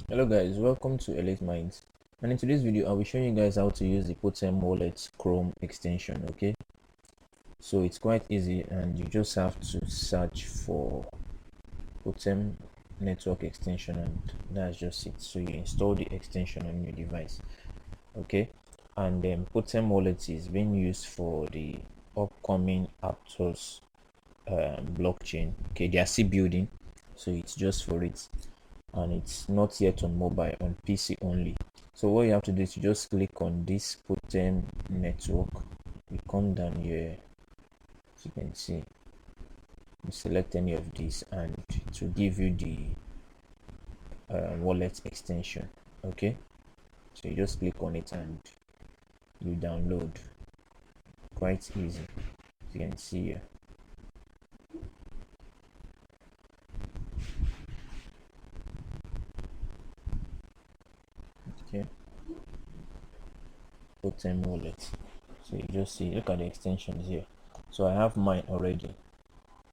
Hello guys, welcome to Elite Minds, and in today's video I'll be showing you guys how to use the Potem wallet Chrome extension. Okay, so it's quite easy and you just have to search for Potem network extension and that's just it. So you install the extension on your device. Okay, and then Potem wallet is being used for the upcoming Aptos blockchain. Okay, they are still building, so it's just for it, and it's not yet on mobile, on PC only. So what you have to do is you just click on this Potem network. You come down here, as you can see, you select any of these and it will give you the wallet extension. Okay, so you just click on it and you download. Quite easy, as you can see here. Okay, Potem wallet. So you just see, look at the extensions here. So I have mine already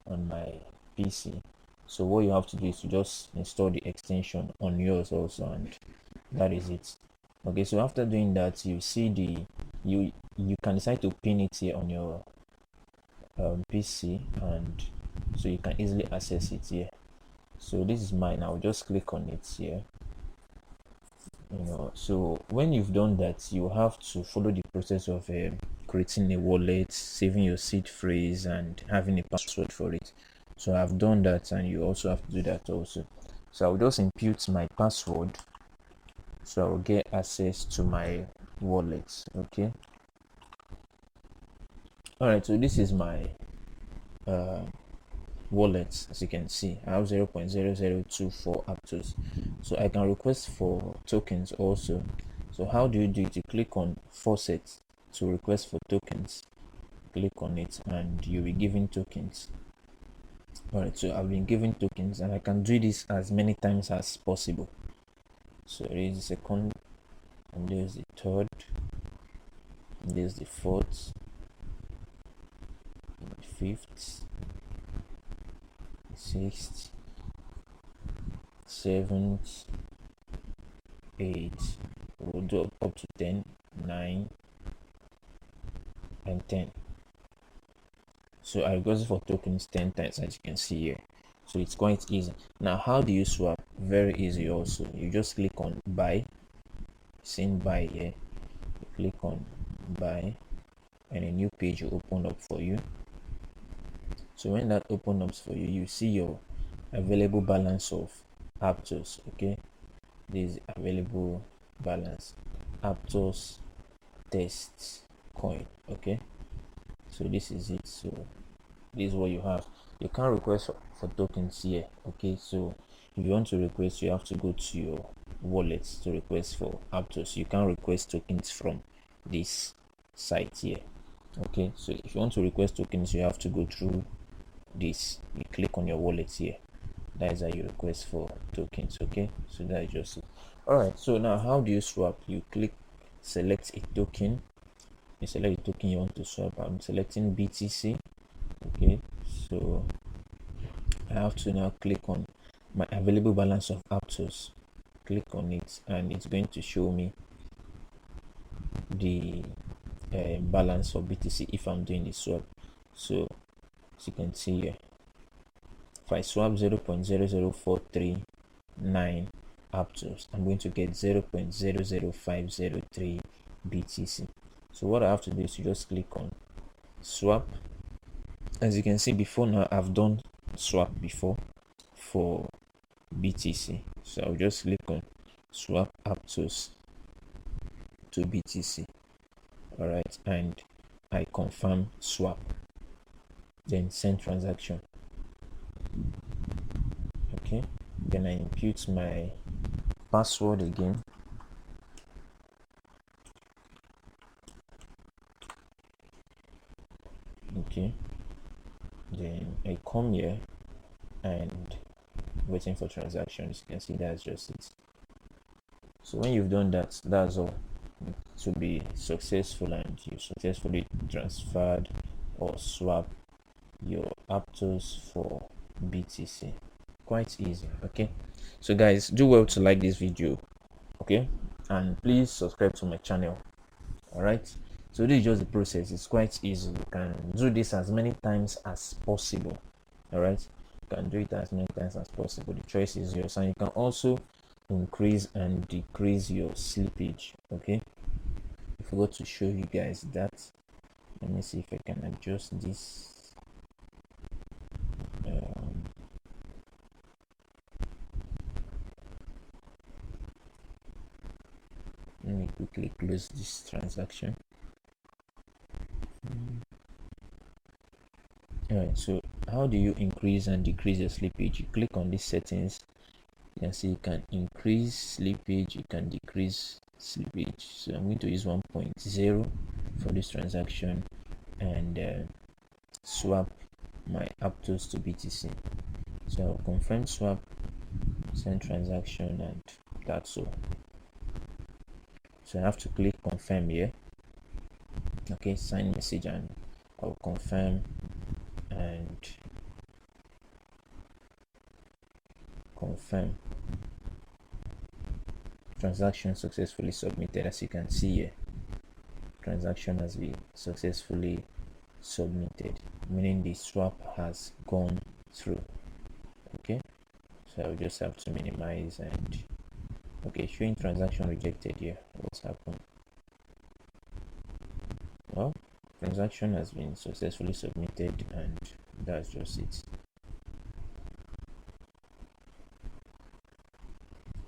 on my PC. So what you have to do is to just install the extension on yours also, and that is it. Okay, so after doing that, you see you can decide to pin it here on your PC, and so you can easily access it here. So this is mine. I'll just click on it here. So when you've done that, you have to follow the process of creating a wallet, saving your seed phrase, and having a password for it. So I've done that, and you also have to do that also. So I'll just input my password, so I'll get access to my wallet. Okay, all right, so this is my wallet. As you can see, I have 0.0024 aptos, so I can request for tokens also. So how do you do it? You click on faucet to request for tokens, click on it, and you'll be given tokens. All right, so I've been given tokens and I can do this as many times as possible. So there is the second, and there's the third, and there's the fourth, the fifth, the sixth, seventh, 8. We'll do up to 10, 9, and 10. So I requested for tokens 10 times, as you can see here. So it's quite easy. Now how do you swap? Very easy also. You just click on buy, seeing buy here. You click on buy and a new page will open up for you. So when that opens up for you, you see your available balance of aptos. Okay, this is available balance aptos test coin. Okay, so this is it. So this is what you have. You can't request for tokens here. Okay, so if you want to request, you have to go to your wallet to request for aptos. You can't request tokens from this site here. Okay, so if you want to request tokens, you have to go through this. You click on your wallet here. That is how you request for tokens. Okay, so that is just it. All right, so now how do you swap? You click, select a token. You select the token you want to swap. I'm selecting BTC. Okay, so I have to now click on my available balance of aptos. Click on it and it's going to show me the balance for BTC if I'm doing the swap. So as you can see here, if I swap 0.00439 aptos, I'm going to get 0.00503 BTC. So what I have to do is to just click on swap. As you can see, before now I've done swap before for BTC, so I'll just click on swap aptos to BTC. All right, and I confirm swap, then send transaction. Okay, then I input my password again. Okay, then I come here and waiting for transactions. You can see that's just it. So when you've done that, that's all. To be successful and you successfully transferred or swap your aptos for BTC. Quite easy. Okay, So guys, do well to like this video, okay, and please subscribe to my channel. All right, so this is just the process. It's quite easy. You can do this as many times as possible. All right, you can do it as many times as possible. The choice is yours, and you can also increase and decrease your slippage. Okay, I forgot to show you guys that. Let me see if I can adjust this. Let me quickly close this transaction. Alright, so how do you increase and decrease your slippage? You click on these settings. You can see you can increase slippage, you can decrease slippage. So I'm going to use 1.0 for this transaction and swap my Aptos to BTC. So I'll confirm swap, send transaction, and that's all. So I have to click confirm here. Okay, sign message, and I'll confirm and confirm. Transaction successfully submitted. As you can see here, transaction has been successfully submitted, meaning the swap has gone through. Okay, so I'll just have to minimize and okay, showing transaction rejected here. What's happened? Well, transaction has been successfully submitted, and that's just it.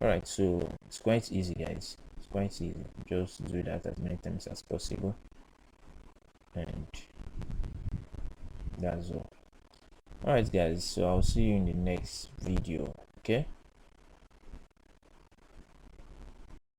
Alright, so it's quite easy, guys. It's quite easy. Just do that as many times as possible, and that's all. Alright guys, so I'll see you in the next video. Okay.